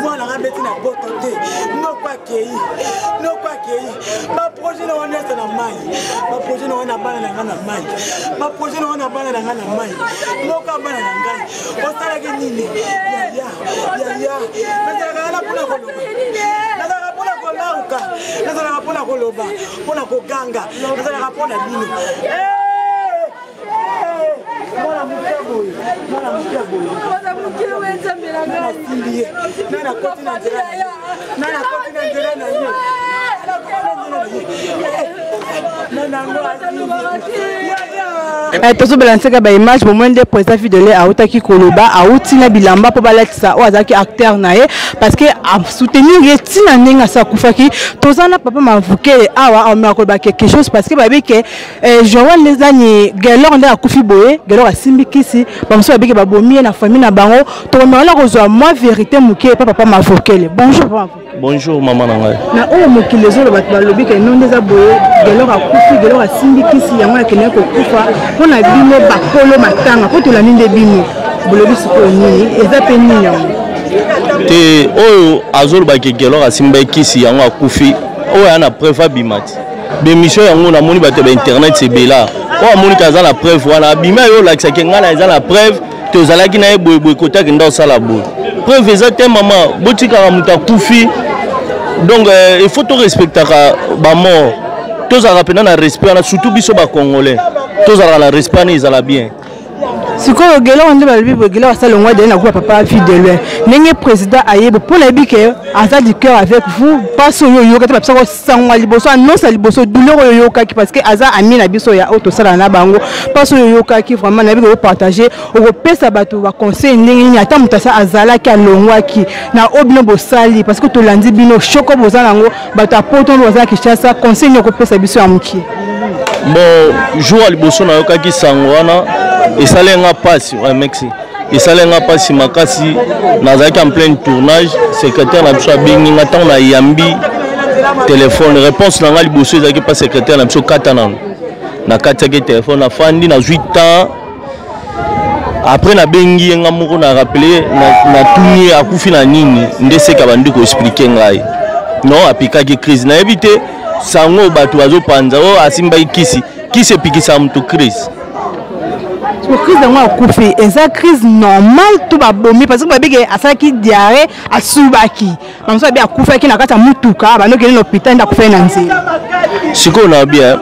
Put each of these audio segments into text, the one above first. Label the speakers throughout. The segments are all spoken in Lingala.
Speaker 1: moi la rameti na botote non pas kei ma projet na wana na mai ma projet na wana bana na mai ma projet na wana bana na mai non ka bana na ngai osala ke nini ya nataka pula koloba nataka pula kolauka nataka pula koloba pula koganga nataka pula nini Mwana mkeboy.
Speaker 2: Tozo balanceka ba image pour moins de président fidèle à Otaki Koloba à Outina Bilamba pour balatisa Ozaki acteur nae parce que à soutenir Yetina Nenga Sakufaki tozana papa mavukele awa on m'a kolba quelque chose parce que babi que Joël les années galor nda akufi boye galor asimbi kisi bamso babi que babomi na famille na bango to mala kozwa moi vérité muke papa mavukele bonjour papa.
Speaker 3: Bonjour maman nangai.
Speaker 2: Na o mokile zo ba balobi que non des aboye galor akufi galor asimbi kisi yango na keneko kufa pona bino bakolo matanga po to la ninde bino bolobi siko nini eza nini yango
Speaker 3: te oyo azolo ba galor asimbi kisi yango akufi oyo ana preuve bimati bémission yango na moni bato ba internet c'est bela o amoni kaza la preuve wana bima yo lakisa kenga na eza la preuve to zalaki na boy kota kenda osala boy preuve exacte maman botika muta kufi donc il faut to respecter ba mort to za rapena na respect na surtout biso ba congolais to za la respect ni za bien
Speaker 2: siko gelo on ba bibo gelo asala ngwa de na kwa papa fidèle nenge président ayebo pour la bike asa du cœur avec vous pas so yo kata psa ko sangwa liboso non sa liboso douleur yo kaki parce que asa ami na biso ya auto sala na bango pas so yo kaki vraiment na biko partager o pesa bato ba conseil ndenge ni ata mutasa azala ki alongwaki na obino bosali parce que to landi bino choko bozala ngo bato apoto bozala ki chasa conseil ni ko pesa biso ya muki
Speaker 3: bon jour liboso na yo kaki sangwana et ça l'enga passe ouais merci et ça l'enga passe makasi nazaki en plein tournage secrétaire na biso bingi ngata na yambi téléphone réponse na ngali bosso ezaki pas secrétaire na biso katana na kataki téléphone na fandi na 8 ans après na bengi nga moko na rappeler na tuni akufi na nini ndese ka bandi ko expliquer ngai non apikaki crise na éviter sango bato bazo panza o asimba kisi pikisa mtu crise.
Speaker 2: La crise de c'est une crise normale tout va bomber parce que babi a ça qui diarrhée à subaki comme ça bien koufa qui na kata mutuka ba no kene l'hôpital nda kufa nanzi
Speaker 3: siko na bien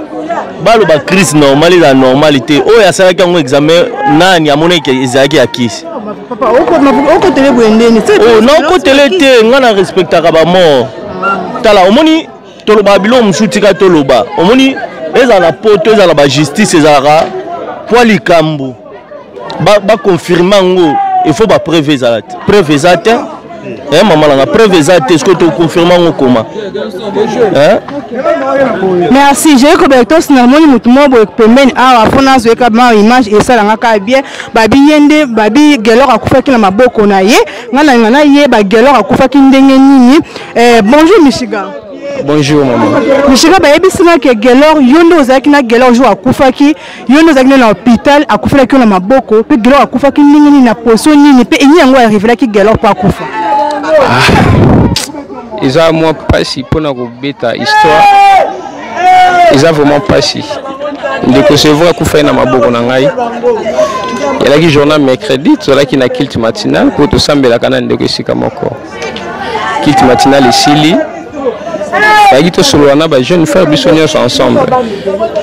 Speaker 3: balo ba crise normale la normalité o ya ça qui un examen nani amone ke ezaki akisi
Speaker 2: papa oko tele boendeni
Speaker 3: oh non ko tele te ngana respectaka ba mort tala omoni toloba bilo musutika toloba omoni eza na poto eza na ba justice ezara pour likambo ba confirmer ngo il faut ba preuve exacte maman la preuve exacte est-ce que tu confirmer ngo comment
Speaker 2: merci j'ai cobertos na moni mutumo bo pembeni awa fona zo ka ma image et ça nga ka bien babi yende babi gelor akufa ki na maboko na ye ngana ye ba gelor akufa ki ndenge nini bonjour Michigan.
Speaker 3: Bonjour maman.
Speaker 2: Michigan ba yebisina ke gelor yondo ozaki na gelor jo akufaki yondo ozaki na hôpital akufela ki na maboko pe gelor akufaki nini na position nini pe enyi yango arrivela ki gelor pa akufa.
Speaker 4: Ils ont moi pas si pour na kobeta histoire. Ils ont vraiment pas si. Ndeko sevra akufa na maboko na ngai. Il a qui journal mercredi, cela qui na kilt matinal pour to sambela kana ndeko sika moko. Kilt matinal esili. Il y a des jeunes frères qui ensemble.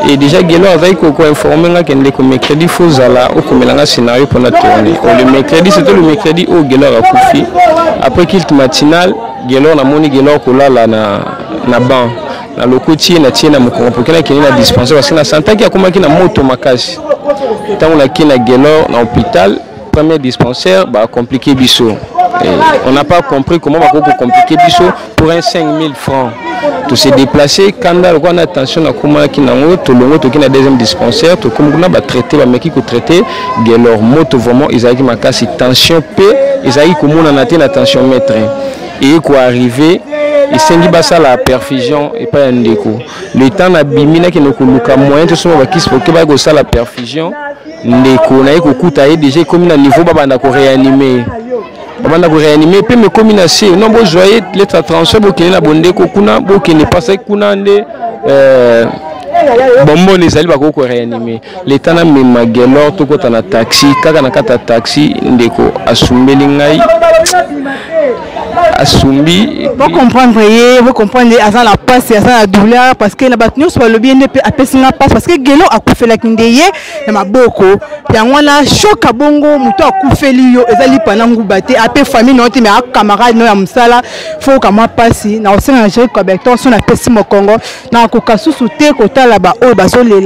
Speaker 4: Et déjà, Gelo avait informé que le mercredi, il faut un scénario pour la tournée. Le mercredi, c'était le mercredi où Gelo a couffé. Après qu'il matinal, Gelo a moni Gelo na ban. Na lokotier na tiena moko pour qu'il y ait dispensaire parce que na santa qui a comment qui na moto makasi. Tant on a qui na Gelo na hôpital, premier dispensaire bah compliqué biso. On n'a pas compris comment on va compliquer biso pour un 5000 francs. Tout se déplacer quand on a attention à comment qui n'a tout le monde qui n'a deuxième dispensaire tout comme on a traité va mais qui ko traiter leur moto vraiment ils a qui ma casse tension p ils a comme on a atteint la tension mètre et quoi arriver il s'est dit ça la perfusion et pas un déco le temps na bimina qui ne koluka moyen tout ça va qui se pour que va ça la perfusion ndeko na ko kuta déjà comme na niveau ba na ko réanimer banda ko réanimer pe me komi na se non bo joyer lettre à transfert bo kene na bondeko kuna bo kene passa kuna nde bombo nezali bakoko réanimer l'état na mema gelor to kota na taxi kaka na kata taxi ndeko asumbeli ngai asumbi
Speaker 2: vous comprendre à la passe à la douleur parce que la battu soit le bien de apesina passe parce que gelo akufela kindeye na maboko yango na choc bongo muto akufeli yo ezali panangu bate ape famille no te mais camarade no ya musala faut kama passi na osenga na jeri ko bector son apesi mokongo na ko kasusu te ko tala ba o bazolela